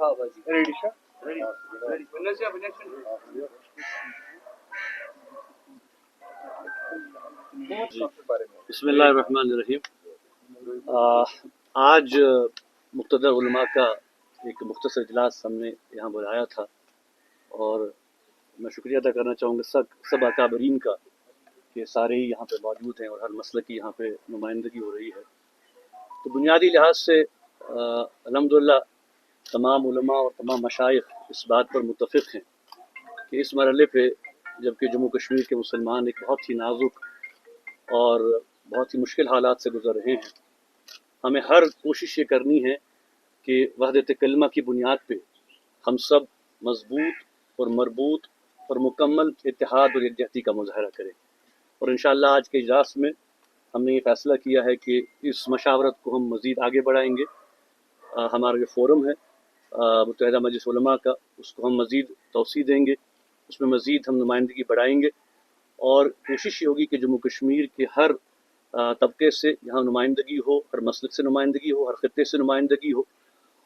हाँ बाजी रेडी شا बिस्मिल्लाहिर्रहमानिर्रहीम। आज मुक़्तदर उलमा का एक मुख्तसर इजलास हमने यहाँ बुलाया था और मैं शुक्रिया अदा करना चाहूँगा सब अकाबरीन का कि सारे ही यहाँ पे मौजूद हैं और हर मसले की यहाँ पे नुमाइंदगी हो रही है। तो बुनियादी लिहाज से अल्हम्दुलिल्लाह तमाम उलमा और तमाम मशाइख इस बात पर मुत्तफ़िक़ हैं कि इस मरहले पे जबकि जम्मू कश्मीर के मुसलमान एक बहुत ही नाजुक और बहुत ही मुश्किल हालात से गुज़र रहे हैं, हमें हर कोशिश ये करनी है कि वहदत कलमा की बुनियाद पे हम सब मजबूत और मरबूत और मुकम्मल इत्तेहाद और यकजहती का मुज़ाहरा करें। और इंशाअल्लाह आज के इजलास में हमने ये फ़ैसला किया है कि इस मशावरत को हम मज़ीद आगे बढ़ाएंगे। हमारा जो फ़ोरम है मुत्तहिदा मजलिस उलमा का, उसको हम मज़ीद तौसी देंगे, उसमें मज़ीद हम नुमाइंदगी बढ़ाएंगे और कोशिश ये होगी कि जम्मू कश्मीर के हर तबके से यहाँ नुमाइंदगी हो, हर मसलक से नुमाइंदगी हो, हर ख़ित्ते से नुमाइंदगी हो।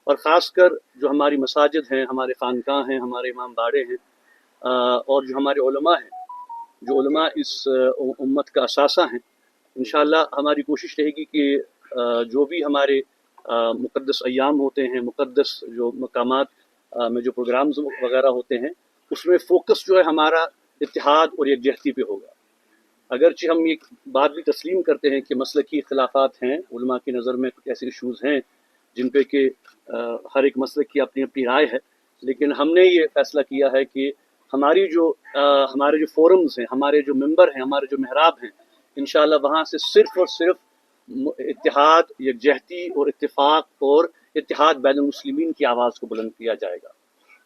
और ख़ासकर जो हमारी मसाजिद हैं, हमारे खानकाह हैं, हमारे इमाम बाड़े हैं और जो हमारे उलमा हैं, जो उलमा इस उम्मत का असासा हैं, इंशाअल्लाह हमारी कोशिश रहेगी कि जो भी हमारे मुक़द्दस अय्याम होते हैं, मुक़द्दस जो मकामात में जो प्रोग्राम्स वगैरह होते हैं, उसमें फ़ोकस जो है हमारा इत्तेहाद और यकजहती पे होगा। अगरचे हम ये बात भी तस्लीम करते हैं कि मसलकी इख्तिलाफ़ात हैं, उलमा की नज़र में कुछ ऐसे इशूज़ हैं जिन पे कि हर एक मसलक की अपनी अपनी राय है, लेकिन हमने ये फ़ैसला किया है कि हमारे जो फ़ोरम्स हैं, हमारे जो मेंबर हैं, हमारे जो महराब हैं, इंशाअल्लाह वहाँ से सिर्फ़ और सिर्फ इत्तेहाद, यकजहती और इत्तेफाक और इत्तेहाद बैनुल मुस्लिमीन की आवाज़ को बुलंद किया जाएगा।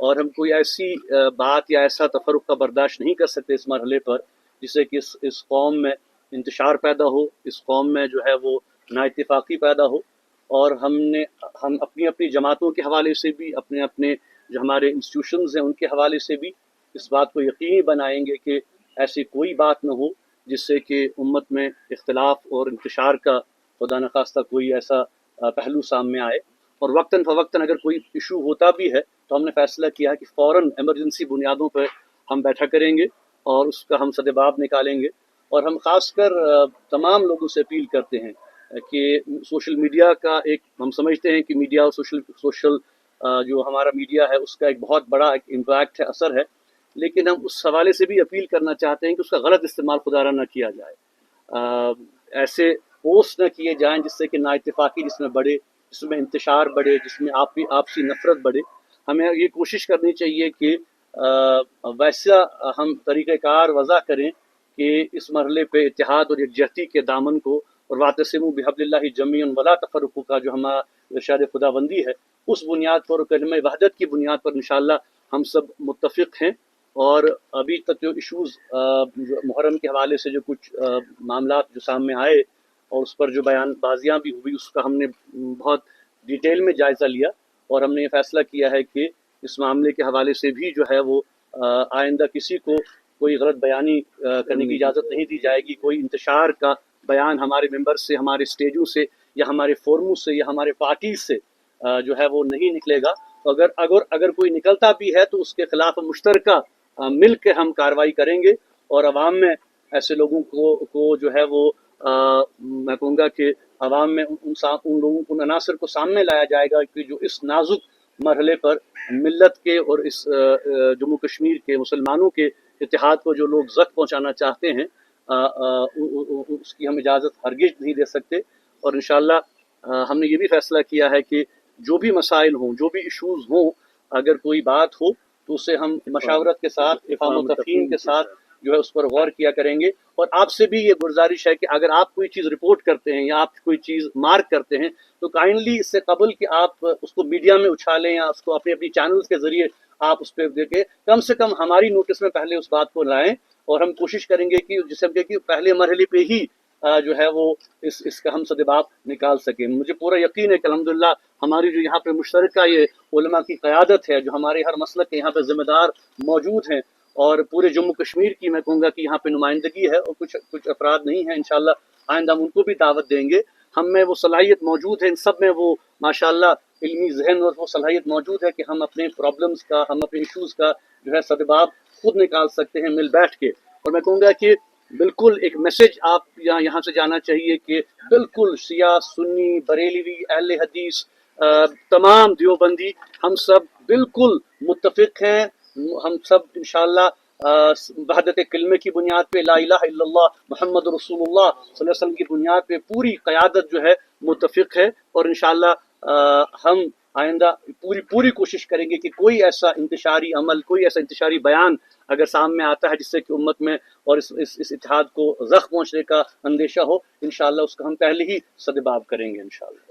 और हम कोई ऐसी बात या ऐसा तफर्रुक़ का बर्दाश्त नहीं कर सकते इस मरहले पर जिससे कि इस कौम में इंतशार पैदा हो, इस कौम में जो है वो नाइत्तेफाकी पैदा हो। और हम अपनी अपनी जमातों के हवाले से भी, अपने अपने जो हमारे इंस्टीट्यूशंस हैं उनके हवाले से भी इस बात को यकीनी बनाएंगे कि ऐसी कोई बात न हो जिससे कि उम्मत में इख्तिलाफ और इंतशार का खुदा न खास्ता कोई ऐसा पहलू सामने आए। और वक्तन फ़वक्तन अगर कोई इशू होता भी है तो हमने फ़ैसला किया है कि फ़ौरन एमरजेंसी बुनियादों पर हम बैठा करेंगे और उसका हम सदेबाब निकालेंगे। और हम ख़ासकर तमाम लोगों से अपील करते हैं कि सोशल मीडिया का एक, हम समझते हैं कि मीडिया और सोशल जो हमारा मीडिया है उसका एक बहुत बड़ा एक इम्पैक्ट है, असर है, लेकिन हम उस हवाले से भी अपील करना चाहते हैं कि उसका गलत इस्तेमाल खुदारा न किया जाए। ऐसे पोस्ट न किए जाएं जिससे कि नाइत्तेफाकी जिसमें बढ़े, जिसमें इंतशार बढ़े, जिसमें आपसी नफ़रत बढ़े। हमें ये कोशिश करनी चाहिए कि वैसा हम तरीक़ेकार वज़ा करें कि इस मरहले पे इत्तेहाद और यकजहती के दामन को और वातसिमू बिहब्लिल्लाहि जमीअन वला तफ़र्रक़ू का जो हमारा इरशाद खुदाबंदी है, उस बुनियाद पर और कलिमा वहदत की बुनियाद पर इंशाअल्लाह हम सब मुत्तफ़िक़ हैं। और अभी तक जो इशूज़ मुहर्रम के हवाले से जो कुछ मामलात जो सामने आए और उस पर जो बयानबाजियाँ भी हुई, उसका हमने बहुत डिटेल में जायज़ा लिया और हमने ये फ़ैसला किया है कि इस मामले के हवाले से भी जो है वो आइंदा किसी को कोई गलत बयानी करने की इजाज़त नहीं दी जाएगी। कोई इंतशार का बयान हमारे मेंबर से, हमारे स्टेजों से या हमारे फोरमों से या हमारे पार्टीज से जो है वो नहीं निकलेगा। तो अगर कोई निकलता भी है तो उसके खिलाफ मुश्तरका मिल के हम कार्रवाई करेंगे और अवाम में ऐसे लोगों को जो है वो मैं कहूँगा कि अवाम में उन अनासर को सामने लाया जाएगा कि जो इस नाजुक मरहले पर मिल्लत के और इस जम्मू कश्मीर के मुसलमानों के इत्तेहाद को जो लोग ज़ख्म पहुँचाना चाहते हैं, उसकी हम इजाज़त हरगिज़ नहीं दे सकते। और इंशाअल्लाह हमने ये भी फ़ैसला किया है कि जो भी मसाइल हों, जो भी इशूज़ हों, अगर कोई बात हो तो उसे हम मशावरत के साथ, इफ़ाम व तफ़हीम के साथ जो है उस पर गौर किया करेंगे। और आपसे भी ये गुजारिश है कि अगर आप कोई चीज़ रिपोर्ट करते हैं या आप कोई चीज़ मार्क करते हैं तो काइंडली इससे कबल कि आप उसको मीडिया में उछालें या उसको अपने अपनी चैनल्स के ज़रिए आप उस पर देखें, कम से कम हमारी नोटिस में पहले उस बात को लाएं। और हम कोशिश करेंगे कि जिससे कि पहले मरहले पे ही जो है वो इसका हम सदेबाब निकाल सकें। मुझे पूरा यकीन है कि अल्हम्दुलिल्लाह हमारी जो यहाँ पे मुश्तरका ये उलमा की क़यादत है, जो हमारे हर मसलक के यहाँ पे ज़िम्मेदार मौजूद हैं और पूरे जम्मू कश्मीर की मैं कहूँगा कि यहाँ पे नुमाइंदगी है और कुछ अफराद नहीं है, इंशाअल्लाह आइंदा हम उनको भी दावत देंगे। ہم میں وہ صلاحیت موجود ہے، ان سب میں وہ ماشاءاللہ علمی ذہن اور وہ صلاحیت موجود ہے کہ ہم اپنے پرابلمز کا، ہم اپنے ایشوز کا جو ہے سدباب خود نکال سکتے ہیں مل بیٹھ کے. اور میں کہوں گا کہ بالکل ایک میسج آپ یہاں سے جانا چاہیے کہ بالکل سیاہ، سنی، بریلوی، اہل حدیث، تمام دیوبندی، ہم سب بالکل متفق ہیں. ہم سب انشاءاللہ وحدت کلمے کی بنیاد پہ، لا الہ الا اللہ محمد رسول اللہ صلی اللہ علیہ وسلم کی بنیاد پہ پوری قیادت جو ہے متفق ہے. اور انشاءاللہ ہم آئندہ پوری کوشش کریں گے کہ کوئی ایسا انتشاری عمل، کوئی ایسا انتشاری بیان اگر سامنے آتا ہے جس سے کہ امت میں اور اس اتحاد کو زخم پہنچنے کا اندیشہ ہو، انشاءاللہ اس کا ہم پہلے ہی سدباب کریں گے انشاءاللہ.